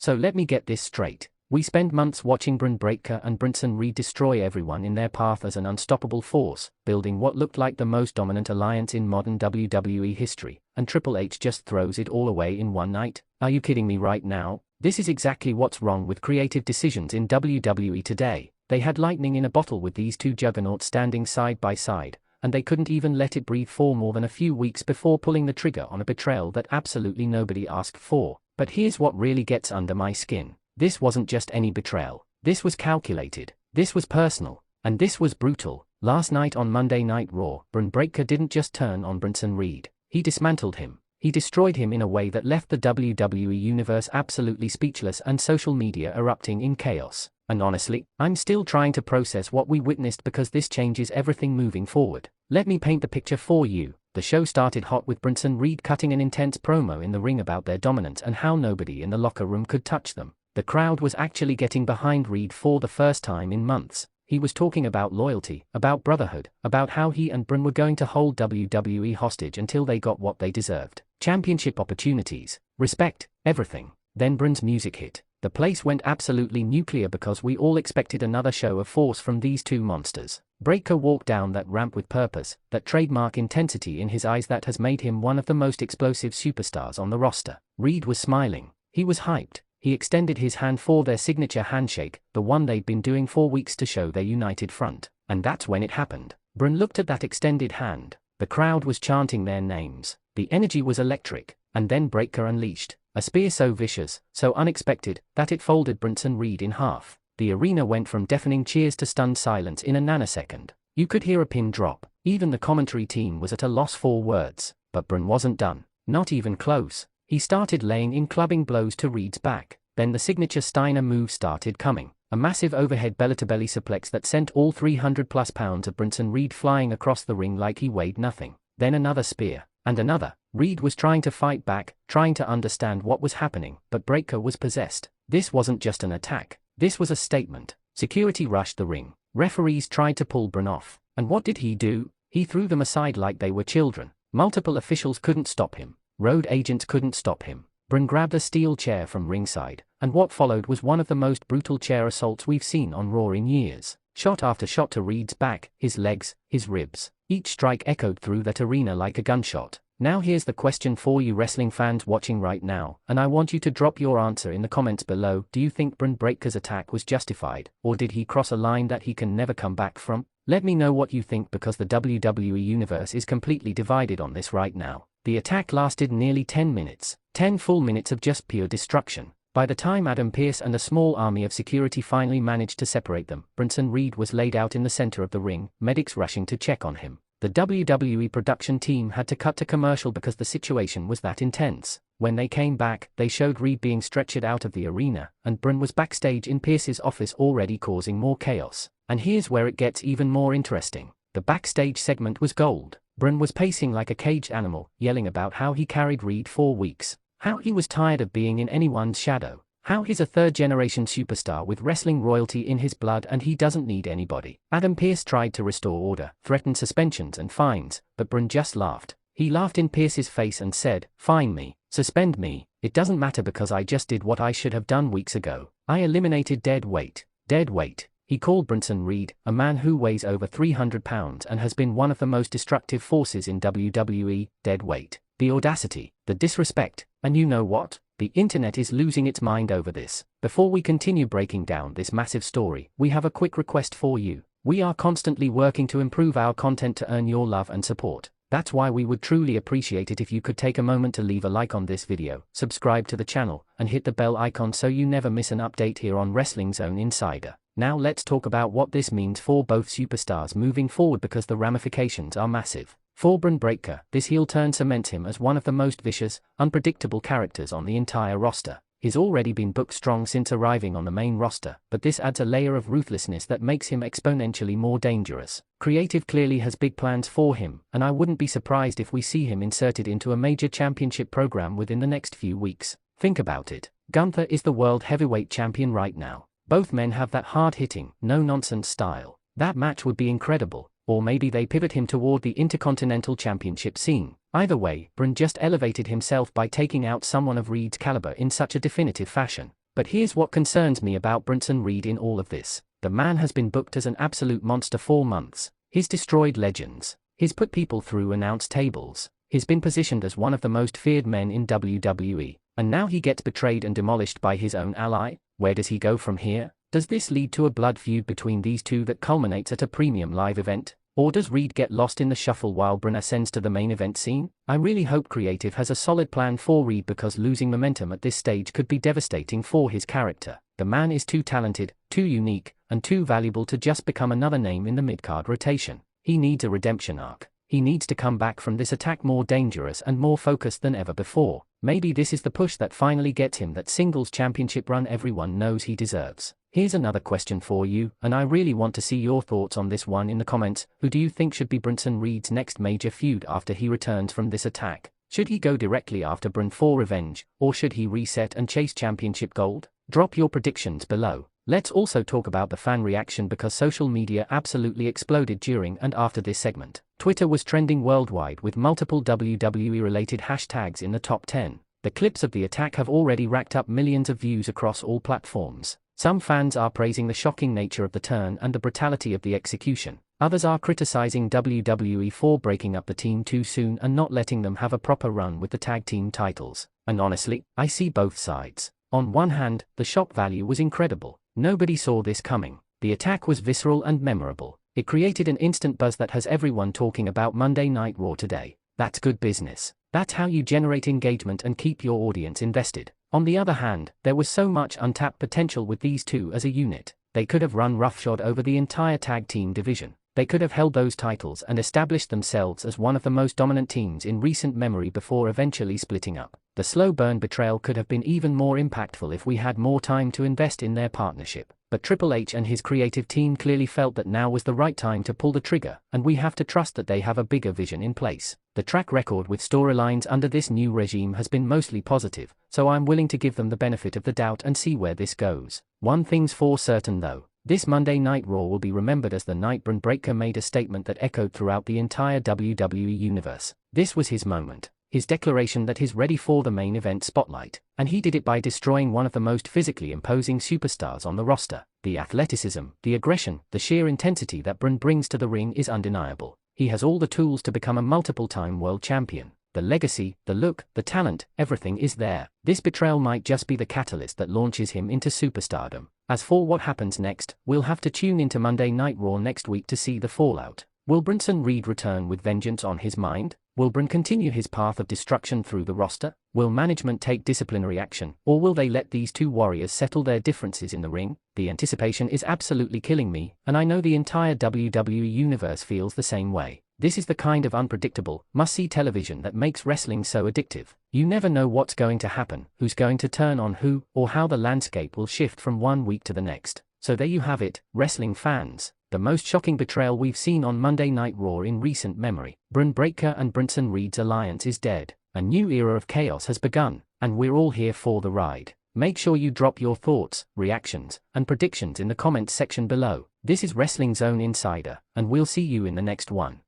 So let me get this straight. We spend months watching Bron Breakker and Bronson Reed destroy everyone in their path as an unstoppable force, building what looked like the most dominant alliance in modern WWE history, and Triple H just throws it all away in one night? Are you kidding me right now? This is exactly what's wrong with creative decisions in WWE today. They had lightning in a bottle with these two juggernauts standing side by side, and they couldn't even let it breathe for more than a few weeks before pulling the trigger on a betrayal that absolutely nobody asked for. But here's what really gets under my skin. This wasn't just any betrayal. This was calculated. This was personal. And this was brutal. Last night on Monday Night Raw, Bron Breakker didn't just turn on Bronson Reed. He dismantled him. He destroyed him in a way that left the WWE Universe absolutely speechless and social media erupting in chaos. And honestly, I'm still trying to process what we witnessed because this changes everything moving forward. Let me paint the picture for you. The show started hot with Bronson Reed cutting an intense promo in the ring about their dominance and how nobody in the locker room could touch them. The crowd was actually getting behind Reed for the first time in months. He was talking about loyalty, about brotherhood, about how he and Bron were going to hold WWE hostage until they got what they deserved. Championship opportunities, respect, everything. Then Bron's music hit. The place went absolutely nuclear because we all expected another show of force from these two monsters. Breakker walked down that ramp with purpose, that trademark intensity in his eyes that has made him one of the most explosive superstars on the roster. Reed was smiling. He was hyped. He extended his hand for their signature handshake, the one they'd been doing for weeks to show their united front. And that's when it happened. Bron looked at that extended hand. The crowd was chanting their names. The energy was electric. And then Breakker unleashed a spear so vicious, so unexpected, that it folded Bronson Reed in half. The arena went from deafening cheers to stunned silence in a nanosecond. You could hear a pin drop. Even the commentary team was at a loss for words. But Bron wasn't done. Not even close. He started laying in clubbing blows to Reed's back. Then the signature Steiner move started coming. A massive overhead belly-to-belly suplex that sent all 300+ pounds of Bronson Reed flying across the ring like he weighed nothing. Then another spear. And another. Reed was trying to fight back, trying to understand what was happening, but Breakker was possessed. This wasn't just an attack. This was a statement. Security rushed the ring. Referees tried to pull Bron off. And what did he do? He threw them aside like they were children. Multiple officials couldn't stop him. Road agents couldn't stop him. Bron grabbed a steel chair from ringside, and what followed was one of the most brutal chair assaults we've seen on Raw in years. Shot after shot to Reed's back, his legs, his ribs. Each strike echoed through that arena like a gunshot. Now here's the question for you wrestling fans watching right now, and I want you to drop your answer in the comments below. Do you think Bron Breakker's attack was justified, or did he cross a line that he can never come back from? Let me know what you think because the WWE Universe is completely divided on this right now. The attack lasted nearly 10 minutes. 10 full minutes of just pure destruction. By the time Adam Pearce and a small army of security finally managed to separate them, Bronson Reed was laid out in the center of the ring, medics rushing to check on him. The WWE production team had to cut to commercial because the situation was that intense. When they came back, they showed Reed being stretchered out of the arena, and Bron was backstage in Pearce's office already causing more chaos. And here's where it gets even more interesting. The backstage segment was gold. Bron was pacing like a caged animal, yelling about how he carried Reed for weeks. How he was tired of being in anyone's shadow. How he's a third-generation superstar with wrestling royalty in his blood and he doesn't need anybody. Adam Pearce tried to restore order, threatened suspensions and fines, but Bron just laughed. He laughed in Pearce's face and said, "Fine me, suspend me, it doesn't matter because I just did what I should have done weeks ago. I eliminated dead weight." Dead weight. He called Bronson Reed, a man who weighs over 300 pounds and has been one of the most destructive forces in WWE, dead weight. The audacity, the disrespect, and you know what? The internet is losing its mind over this. Before we continue breaking down this massive story, we have a quick request for you. We are constantly working to improve our content to earn your love and support. That's why we would truly appreciate it if you could take a moment to leave a like on this video, subscribe to the channel, and hit the bell icon so you never miss an update here on Wrestling Zone Insider. Now let's talk about what this means for both superstars moving forward because the ramifications are massive. For Bron Breakker, this heel turn cements him as one of the most vicious, unpredictable characters on the entire roster. He's already been booked strong since arriving on the main roster, but this adds a layer of ruthlessness that makes him exponentially more dangerous. Creative clearly has big plans for him, and I wouldn't be surprised if we see him inserted into a major championship program within the next few weeks. Think about it. Gunther is the world heavyweight champion right now. Both men have that hard-hitting, no-nonsense style. That match would be incredible. Or maybe they pivot him toward the Intercontinental Championship scene. Either way, Bron just elevated himself by taking out someone of Reed's caliber in such a definitive fashion. But here's what concerns me about Bronson Reed in all of this. The man has been booked as an absolute monster for months. He's destroyed legends. He's put people through announce tables. He's been positioned as one of the most feared men in WWE. And now he gets betrayed and demolished by his own ally? Where does he go from here? Does this lead to a blood feud between these two that culminates at a premium live event? Or does Reed get lost in the shuffle while Bron ascends to the main event scene? I really hope creative has a solid plan for Reed, because losing momentum at this stage could be devastating for his character. The man is too talented, too unique, and too valuable to just become another name in the mid-card rotation. He needs a redemption arc. He needs to come back from this attack more dangerous and more focused than ever before. Maybe this is the push that finally gets him that singles championship run everyone knows he deserves. Here's another question for you, and I really want to see your thoughts on this one in the comments. Who do you think should be Bronson Reed's next major feud after he returns from this attack? Should he go directly after Bron for revenge, or should he reset and chase championship gold? Drop your predictions below. Let's also talk about the fan reaction, because social media absolutely exploded during and after this segment. Twitter was trending worldwide with multiple WWE-related hashtags in the top 10. The clips of the attack have already racked up millions of views across all platforms. Some fans are praising the shocking nature of the turn and the brutality of the execution. Others are criticizing WWE for breaking up the team too soon and not letting them have a proper run with the tag team titles. And honestly, I see both sides. On one hand, the shock value was incredible. Nobody saw this coming. The attack was visceral and memorable. It created an instant buzz that has everyone talking about Monday Night Raw today. That's good business. That's how you generate engagement and keep your audience invested. On the other hand, there was so much untapped potential with these two as a unit. They could have run roughshod over the entire tag team division. They could have held those titles and established themselves as one of the most dominant teams in recent memory before eventually splitting up. The slow burn Betrayal could have been even more impactful if we had more time to invest in their partnership. But Triple H and his creative team clearly felt that now was the right time to pull the trigger, and we have to trust that they have a bigger vision in place. The track record with storylines under this new regime has been mostly positive, so I'm willing to give them the benefit of the doubt and see where this goes. One thing's for certain though. This Monday Night Raw will be remembered as the night Bron Breakker made a statement that echoed throughout the entire WWE Universe. This was his moment. His declaration that he's ready for the main event spotlight. And he did it by destroying one of the most physically imposing superstars on the roster. The athleticism, the aggression, the sheer intensity that Bron brings to the ring is undeniable. He has all the tools to become a multiple-time world champion. The legacy, the look, the talent, everything is there. This betrayal might just be the catalyst that launches him into superstardom. As for what happens next, we'll have to tune into Monday Night Raw next week to see the fallout. Will Bronson Reed return with vengeance on his mind? Will Bron continue his path of destruction through the roster? Will management take disciplinary action, or will they let these two warriors settle their differences in the ring? The anticipation is absolutely killing me, and I know the entire WWE Universe feels the same way. This is the kind of unpredictable, must-see television that makes wrestling so addictive. You never know what's going to happen, who's going to turn on who, or how the landscape will shift from one week to the next. So there you have it, wrestling fans. The most shocking betrayal we've seen on Monday Night Raw in recent memory. Bron Breakker and Bronson Reed's alliance is dead. A new era of chaos has begun, and we're all here for the ride. Make sure you drop your thoughts, reactions, and predictions in the comments section below. This is Wrestling Zone Insider, and we'll see you in the next one.